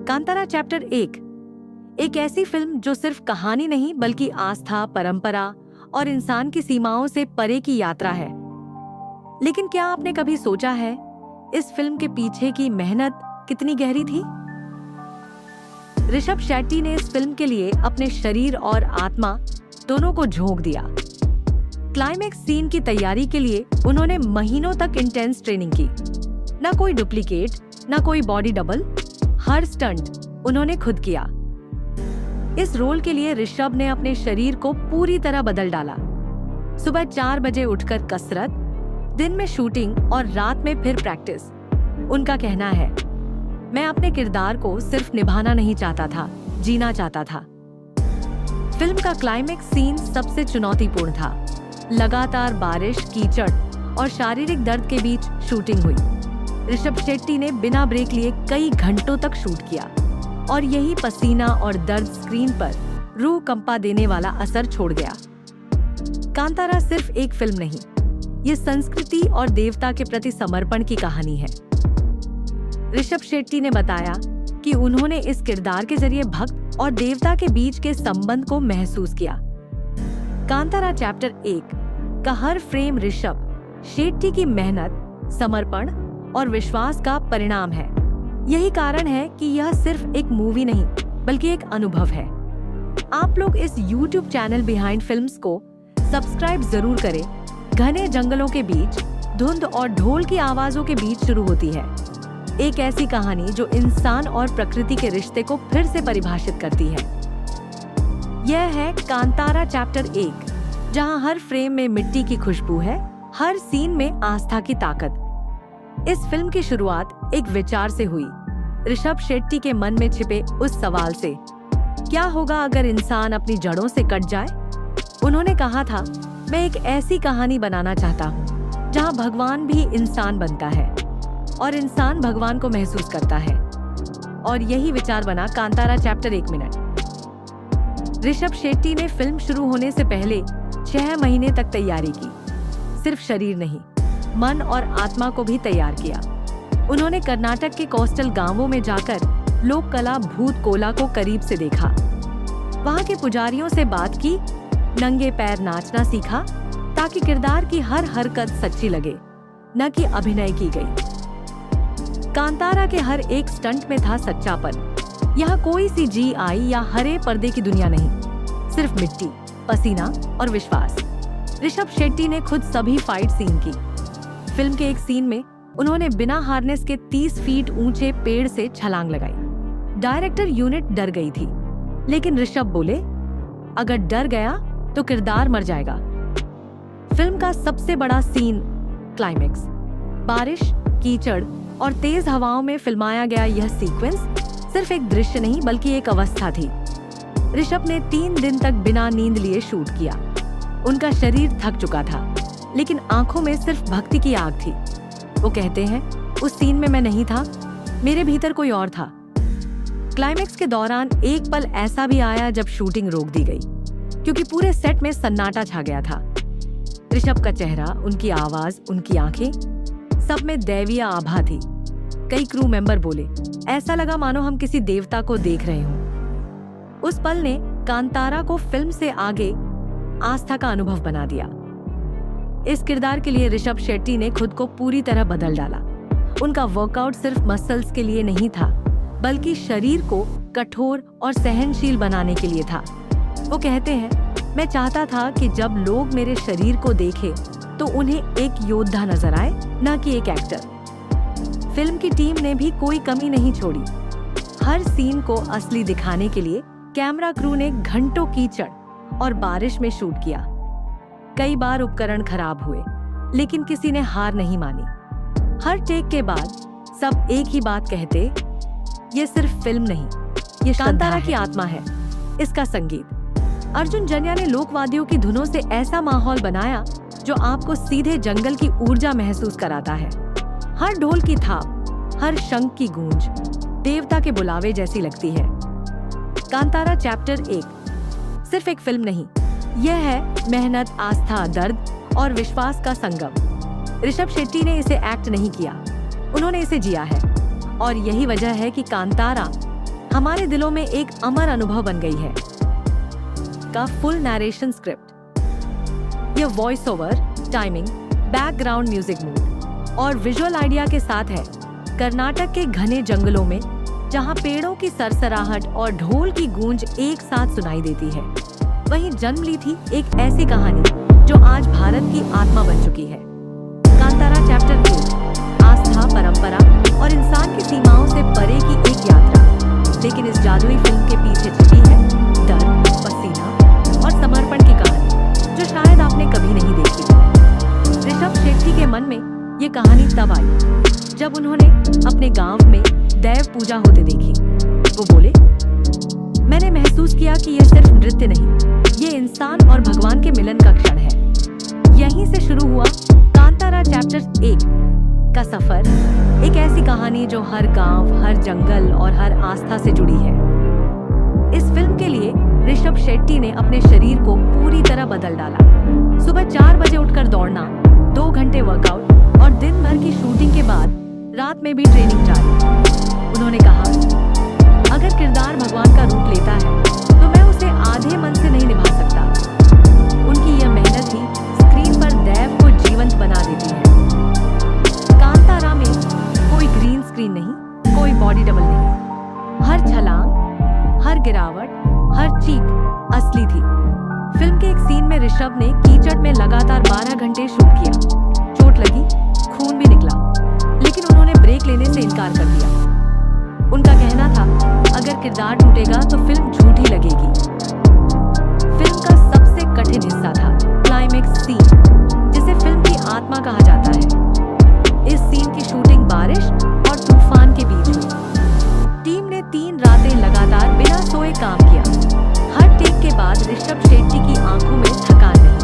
Kantara chapter 1 एक ऐसी film जो सिर्फ कहानी नहीं बल्कि आस्था, परंपरा और इंसान की सीमाओं से परे की यात्रा है। लेकिन क्या आपने कभी सोचा है इस फिल्म के पीछे की मेहनत कितनी गहरी थी? ऋषभ शेट्टी ने इस फिल्म के लिए अपने शरीर और आत्मा दोनों को झोंक दिया। क्लाइमेक्स सीन की तैयारी के लिए उन्होंने महीनों तक इंटेंस ट्रेनिंग की। न कोई डुप्लीकेट, न कोई बॉडी डबल, हर स्टंट उन्होंने खुद किया। इस रोल के लिए ऋषभ ने अपने शरीर को पूरी तरह बदल डाला। सुबह 4 बजे उठकर कसरत, दिन में शूटिंग और रात में फिर प्रैक्टिस। उनका कहना है, मैं अपने किरदार को सिर्फ निभाना नहीं चाहता था, जीना चाहता था। फिल्म का क्लाइमेक्स सीन सबसे चुनौतीपूर्ण था। लगातार बारिश, कीचड़ और शारीरिक दर्द के बीच शूटिंग हुई। ऋषभ शेट्टी ने बिना ब्रेक लिए कई घंटों तक शूट किया और यही पसीना और दर्द स्क्रीन पर रूह कंपा देने वाला असर छोड़ गया। कांतारा सिर्फ एक फिल्म नहीं, ये संस्कृति और देवता के प्रति समर्पण की कहानी है। ऋषभ शेट्टी ने बताया कि उन्होंने इस किरदार के जरिए भक्त और देवता के बीच के संबंध को महसूस किया। कांतारा चैप्टर 1 का हर फ्रेम ऋषभ शेट्टी की मेहनत, समर्पण और विश्वास का परिणाम है। यही कारण है कि यह सिर्फ एक मूवी नहीं बल्कि एक अनुभव है। आप लोग इस YouTube चैनल बिहाइंड फिल्म्स को सब्सक्राइब जरूर करें। घने जंगलों के बीच, धुंध और ढोल की आवाजों के बीच शुरू होती है एक ऐसी कहानी जो इंसान और प्रकृति के रिश्ते को फिर से परिभाषित करती है। यह है कांतारा चैप्टर 1, जहां हर फ्रेम में मिट्टी की खुशबू है, हर सीन में आस्था की ताकत। इस फिल्म की शुरुआत एक विचार से हुई, ऋषभ शेट्टी के मन में छिपे उस सवाल से, क्या होगा अगर इंसान अपनी जड़ों से कट जाए? उन्होंने कहा था, मैं एक ऐसी कहानी बनाना चाहता हूँ जहाँ भगवान भी इंसान बनता है और इंसान भगवान को महसूस करता है। और यही विचार बना कांतारा चैप्टर 1 मिनट। ऋषभ शेट्टी ने फिल्म शुरू होने से पहले 6 महीने तक तैयारी की। सिर्फ शरीर नहीं, मन और आत्मा को भी तैयार किया। उन्होंने कर्नाटक के कोस्टल गांवों में जाकर लोक कला भूत कोला को करीब से देखा। वहां के पुजारियों से बात की, नंगे पैर नाचना सीखा ताकि किरदार की हर हरकत सच्ची लगे, न कि अभिनय की गई। कांतारा के हर एक स्टंट में था सच्चापन। यहाँ कोई सी GI या हरे पर्दे की दुनिया नहीं, सिर्फ मिट्टी, पसीना और विश्वास। ऋषभ शेट्टी ने खुद सभी फाइट सीन की। फिल्म के एक सीन में उन्होंने बिना हार्नेस के 30 फीट ऊंचे पेड़ से छलांग लगाई। डायरेक्टर यूनिट डर गई थी, लेकिन ऋषभ बोले, अगर डर गया तो किरदार मर जाएगा। फिल्म का सबसे बड़ा सीन क्लाइमेक्स, बारिश, कीचड़ और तेज हवाओं में फिल्माया गया यह सीक्वेंस सिर्फ एक दृश्य नहीं बल्कि एक अवस्था थी। ऋषभ ने 3 दिन तक बिना नींद लिए शूट किया। उनका शरीर थक चुका था, लेकिन आंखों में सिर्फ भक्ति की आग थी। वो कहते हैं, उस सीन में मैं नहीं था, मेरे भीतर कोई और था। क्लाइमेक्स के दौरान एक पल ऐसा भी आया जब शूटिंग रोक दी गई, क्योंकि पूरे सेट में सन्नाटा छा गया था। ऋषभ का चेहरा, उनकी आवाज, उनकी आंखें, सब में दैवीय आभा थी। कई क्रू मेंबर बोले, ऐसा लगा मानो हम किसी देवता को देख रहे हों। उस पल ने कांतारा को फिल्म से आगे आस्था का अनुभव बना दिया। इस किरदार के लिए ऋषभ शेट्टी ने खुद को पूरी तरह बदल डाला। उनका वर्कआउट सिर्फ मसल्स के लिए नहीं था, बल्कि शरीर को कठोर और सहनशील बनाने के लिए था। वो कहते हैं, मैं चाहता था कि जब लोग मेरे शरीर को देखें तो उन्हें एक योद्धा नजर आए, न कि एक एक्टर। फिल्म की टीम ने भी कोई कमी नहीं छोड़ी। हर सीन को असली दिखाने के लिए कैमरा क्रू ने घंटों कीचड़ और बारिश में शूट किया। कई बार उपकरण खराब हुए, लेकिन किसी ने हार नहीं मानी। हर टेक के बाद सब एक ही बात कहते, ये सिर्फ फिल्म नहीं, ये कांतारा की आत्मा है, इसका संगीत। अर्जुन जन्या ने लोकवाद्यों की धुनों से ऐसा माहौल बनाया जो आपको सीधे जंगल की ऊर्जा महसूस कराता है। हर ढोल की थाप, हर शंख की गूंज देवता के बुलावे जैसी लगती है। कांतारा चैप्टर 1 सिर्फ एक फिल्म नहीं, यह है मेहनत, आस्था, दर्द और विश्वास का संगम। ऋषभ शेट्टी ने इसे एक्ट नहीं किया, उन्होंने इसे जिया है। और यही वजह है कि कांतारा हमारे दिलों में एक अमर अनुभव बन गई है। का फुल नरेशन स्क्रिप्ट, यह voice over, timing, background music mood और विजुअल आइडिया के साथ है। कर्नाटक के घने जंगलों में जहां पेड़ों की सरसराहट और ढोल की गूंज एक साथ सुनाई देती है, वहीं जन्म ली थी एक ऐसी कहानी जो आज भारत की आत्मा बन चुकी है। कांतारा चैप्टर 2, आस्था, परंपरा और इंसान की सीमाओं से परे की एक यात्रा। लेकिन इस जादुई फिल्म के पीछे छिपी है दर्द, पसीना और समर्पण की कहानी जो शायद आपने कभी नहीं देखी। ऋषभ शेट्टी के मन में ये कहानी तब आई जब उन्होंने अपने गांव में देव पूजा होते देखी। वो बोले, मैंने महसूस किया कि यह सिर्फ नृत्य नहीं, ये इंसान और भगवान के मिलन का क्षण है। यहीं से शुरू हुआ कांतारा चैप्टर 1 का सफर, एक ऐसी कहानी जो हर गांव, हर जंगल और हर आस्था से जुड़ी है। इस फिल्म के लिए ऋषभ शेट्टी ने अपने शरीर को पूरी तरह बदल डाला। सुबह 4 बजे उठकर दौड़ना, 2 घंटे वर्कआउट और दिन भर की शूटिंग के बाद रात में भी ट्रेनिंग जारी। उन्होंने कहा, अगर किरदार भगवान का रूप लेता है तो मैं उसे आधे मन से नहीं निभा सकता। उनकी यह मेहनत ही स्क्रीन पर देव को जीवंत बना देती है। कांतारा में कोई ग्रीन स्क्रीन नहीं, कोई बॉडी डबल नहीं। हर छलांग, हर गिरावट, हर चीख असली थी। फिल्म के एक सीन में ऋषभ ने कीचड़ में लगातार 12 घंटे शूट किया। चोट लगी, खून भी निकला, लेकिन उन्होंने ब्रेक लेने से इनकार कर दिया। उनका कहना था, अगर किरदार टूटेगा तो फिल्म